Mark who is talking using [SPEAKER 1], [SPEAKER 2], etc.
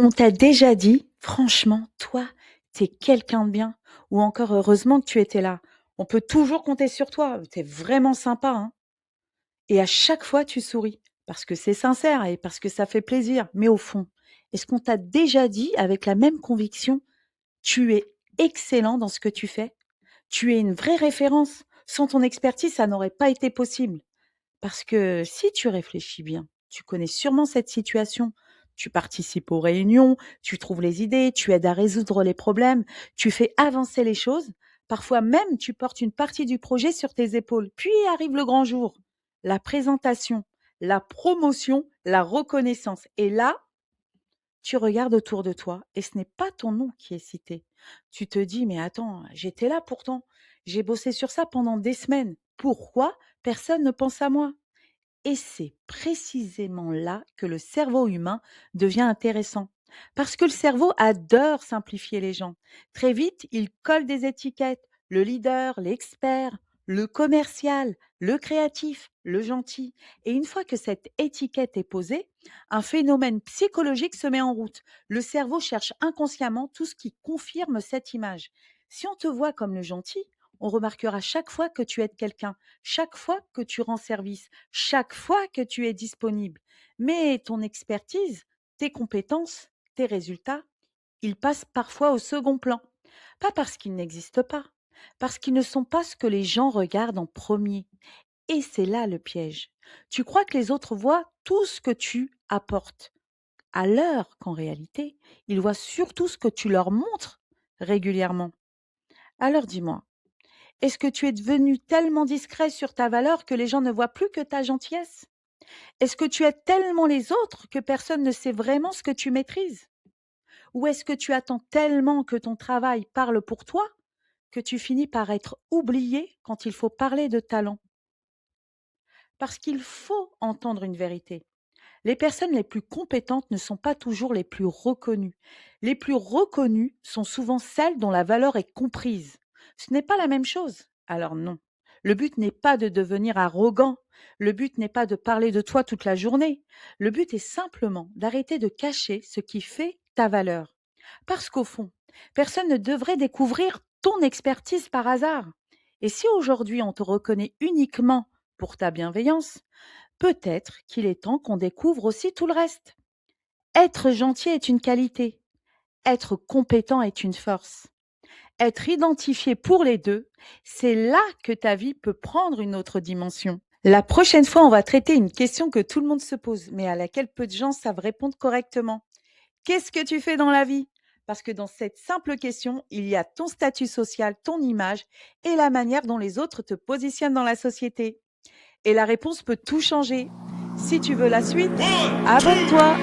[SPEAKER 1] On t'a déjà dit: «Franchement, toi, t'es quelqu'un de bien» ou encore: «Heureusement que tu étais là. On peut toujours compter sur toi, tu vraiment sympa, hein» et à chaque fois tu souris parce que c'est sincère et parce que ça fait plaisir. Mais au fond, est-ce qu'on t'a déjà dit avec la même conviction: «Tu es excellent dans ce que tu fais. Tu es une vraie référence. Sans ton expertise, ça n'aurait pas été possible». Parce que si tu réfléchis bien, tu connais sûrement cette situation. Tu participes aux réunions, tu trouves les idées, tu aides à résoudre les problèmes, tu fais avancer les choses. Parfois même, tu portes une partie du projet sur tes épaules. Puis arrive le grand jour, la présentation, la promotion, la reconnaissance. Et là, tu regardes autour de toi et ce n'est pas ton nom qui est cité. Tu te dis, mais attends, j'étais là pourtant. J'ai bossé sur ça pendant des semaines. Pourquoi personne ne pense à moi? Et c'est précisément là que le cerveau humain devient intéressant. Parce que le cerveau adore simplifier les gens. Très vite, il colle des étiquettes. Le leader, l'expert, le commercial, le créatif, le gentil. Et une fois que cette étiquette est posée, un phénomène psychologique se met en route. Le cerveau cherche inconsciemment tout ce qui confirme cette image. Si on te voit comme le gentil, on remarquera chaque fois que tu aides quelqu'un, chaque fois que tu rends service, chaque fois que tu es disponible. Mais ton expertise, tes compétences, tes résultats, ils passent parfois au second plan. Pas parce qu'ils n'existent pas, parce qu'ils ne sont pas ce que les gens regardent en premier. Et c'est là le piège. Tu crois que les autres voient tout ce que tu apportes, alors qu'en réalité, ils voient surtout ce que tu leur montres régulièrement. Alors dis-moi, est-ce que tu es devenu tellement discret sur ta valeur que les gens ne voient plus que ta gentillesse? Est-ce que tu aides tellement les autres que personne ne sait vraiment ce que tu maîtrises? Ou est-ce que tu attends tellement que ton travail parle pour toi que tu finis par être oublié quand il faut parler de talent? Parce qu'il faut entendre une vérité. Les personnes les plus compétentes ne sont pas toujours les plus reconnues. Les plus reconnues sont souvent celles dont la valeur est comprise. Ce n'est pas la même chose. Alors non. Le but n'est pas de devenir arrogant. Le but n'est pas de parler de toi toute la journée. Le but est simplement d'arrêter de cacher ce qui fait ta valeur. Parce qu'au fond, personne ne devrait découvrir ton expertise par hasard. Et si aujourd'hui on te reconnaît uniquement pour ta bienveillance, peut-être qu'il est temps qu'on découvre aussi tout le reste. Être gentil est une qualité, être compétent est une force. Être identifié pour les deux, c'est là que ta vie peut prendre une autre dimension. La prochaine fois, on va traiter une question que tout le monde se pose, mais à laquelle peu de gens savent répondre correctement. Qu'est-ce que tu fais dans la vie? Parce que dans cette simple question, il y a ton statut social, ton image et la manière dont les autres te positionnent dans la société. Et la réponse peut tout changer. Si tu veux la suite, abonne-toi.